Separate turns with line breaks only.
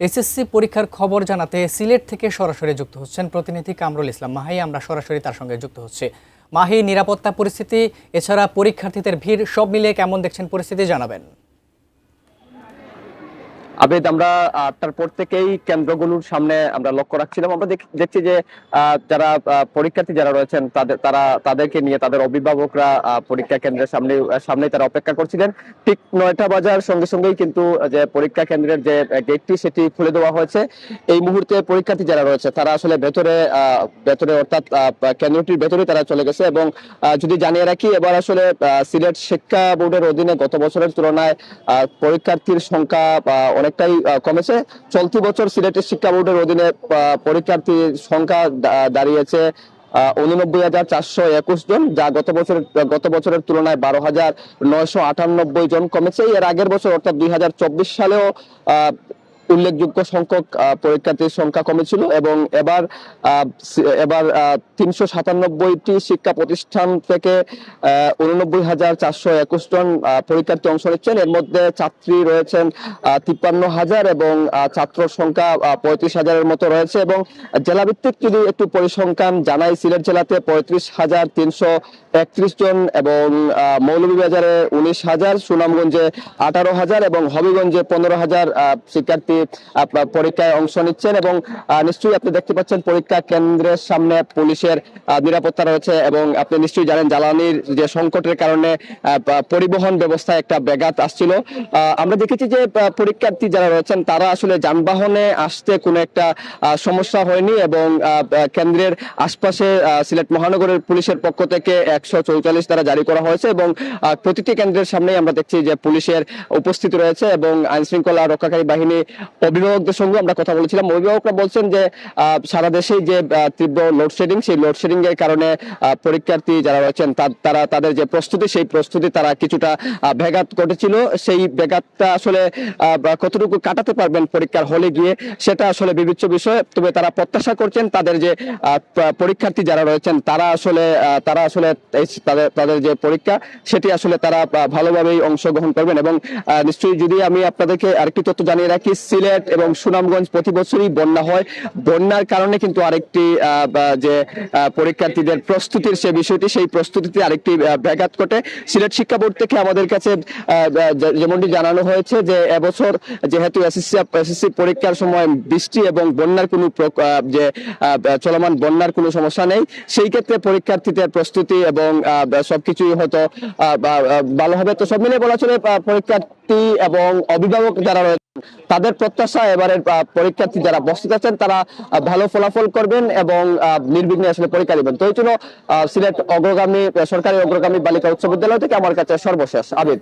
SSC পরীক্ষার খবর জানাতে সিলেট থেকে সরাসরি যুক্ত হচ্ছেন প্রতিনিধি কামরুল ইসলাম মাহি। আমরা সরাসরি তার সঙ্গে যুক্ত হচ্ছি। মাহি, নিরাপত্তা পরিস্থিতি এছাড়া পরীক্ষার্থীদের ভিড় সব মিলিয়ে কেমন দেখছেন পরিস্থিতি জানাবেন।
আবেদ, আমরা ৮টার পর থেকেই কেন্দ্রগুলোর সামনে আমরা লক্ষ্য রাখছিলাম। আমরা দেখছি যে যারা পরীক্ষার্থী যারা রয়েছেন তাদেরকে নিয়ে তাদের অভিভাবকরা পরীক্ষা কেন্দ্রের সামনে তারা অপেক্ষা করছিলেন। ঠিক ৯টা বাজার সঙ্গে সঙ্গেই কিন্তু যে পরীক্ষা কেন্দ্রের যে গেটটি সেটি খুলে দেওয়া হয়েছে। এই মুহূর্তে পরীক্ষার্থী যারা রয়েছে তারা আসলে ভেতরে অর্থাৎ কেন্দ্রটির ভেতরে তারা চলে গেছে। এবং যদি জানিয়ে রাখি, এবার আসলে সিলেট শিক্ষা বোর্ডের অধীনে গত বছরের তুলনায় পরীক্ষার্থীর সংখ্যা অনেকটাই কমেছে। চলতি বছর সিলেটের শিক্ষা বোর্ডের অধীনে পরীক্ষার্থীর সংখ্যা দাঁড়িয়েছে 89,421 জন, যা গত বছরের তুলনায় 12,998 জন কমেছে। এর আগের বছর অর্থাৎ 2024 সালেও উল্লেখযোগ্য সংখ্যক পরীক্ষার্থীর সংখ্যা কমেছিল। এবং এবার 397টি শিক্ষা প্রতিষ্ঠান থেকে 89,421 জন পরীক্ষার্থী অংশ নিচ্ছেন। এর মধ্যে ছাত্রী রয়েছেন 53,000 এবং ছাত্র সংখ্যা 35,000-এর মতো রয়েছে। এবং জেলাভিত্তিক যদি একটু পরিসংখ্যান জানাই, সিলেট জেলাতে 35,331 জন এবং মৌলভীবাজারে 19,000, সুনামগঞ্জে 18,000 এবং হবিগঞ্জে 15,000 শিক্ষার্থী পরীক্ষায় অংশ নিচ্ছেন। এবং নিশ্চয়ই আপনি দেখতে পাচ্ছেন পরীক্ষা কেন্দ্রের সামনে পুলিশের নিরাপত্তা রয়েছে। এবং আপনি নিশ্চয়ই জানেন জ্বালানির যে সংকটের কারণে পরিবহন ব্যবস্থায় একটা ব্যাঘাত আসছিল। আমরা দেখেছি যে পরীক্ষার্থী যারা রয়েছেন তারা আসলে যানবাহনে আসতে কোনো একটা সমস্যা হয়নি। এবং কেন্দ্রের আশপাশে সিলেট মহানগরের পুলিশের পক্ষ থেকে 144 ধারা জারি করা হয়েছে। এবং প্রতিটি কেন্দ্রের সামনেই আমরা দেখছি যে পুলিশের উপস্থিতি রয়েছে। এবং আইন শৃঙ্খলা রক্ষাকারী বাহিনী অভিভাবকদের সঙ্গে আমরা কথা বলেছিলাম। অভিভাবকরা বলছেন যে সারা দেশেই যে তীব্র লোডশেডিং, সেই লোডশেডিং এর কারণে পরীক্ষার্থী যারা রয়েছেন তাদের যে প্রস্তুতি, সেই প্রস্তুতি তারা কিছুটা ব্যাঘাত ঘটেছিল। সেই ব্যাঘাতটা আসলে কতটুকু কাটাতে পারবেন পরীক্ষার হলে গিয়ে, সেটা আসলে বিবেচ্য বিষয়। তবে তারা প্রত্যাশা করছেন তাদের যে পরীক্ষার্থী যারা রয়েছেন তারা আসলে তাদের যে পরীক্ষা সেটি আসলে তারা ভালোভাবেই অংশগ্রহণ করবেন। এবং নিশ্চয়ই যদি আমি আপনাদেরকে আরেকটি তথ্য জানিয়ে রাখি, সিলেট এবং সুনামগঞ্জ প্রতি বছরই বন্যা হয়। বন্যার কারণে কিন্তু আরেকটি যে পরীক্ষার্থীদের প্রস্তুতির সেই বিষয়টি, সেই প্রস্তুতিতে আরেকটি ব্যাঘাত ঘটে। সিলেট শিক্ষা বোর্ড থেকে আমাদের কাছে যেমনটি জানানো হয়েছে যে এবছর যেহেতু এসএসসি পরীক্ষার সময় বৃষ্টি এবং বন্যার কোনো চলমান বন্যার কোনো সমস্যা নেই, সেই ক্ষেত্রে পরীক্ষার্থীদের প্রস্তুতি এবং সবকিছুই হয়তো ভালো হবে। তো সব মিলিয়ে বলা চলে পরীক্ষার্থী এবং অভিভাবক যারা রয়েছে তাদের প্রত্যাশা এবারের পরীক্ষার্থী যারা বসতে আছেন তারা ভালো ফলাফল করবেন এবং নির্বিঘ্নে আসলে পরীক্ষা দিবেন। তো এই জন্য সিলেট সরকারি অগ্রগামী বালিকা উচ্চ বিদ্যালয় থেকে আমার কাছে সর্বশেষ। আবিদ।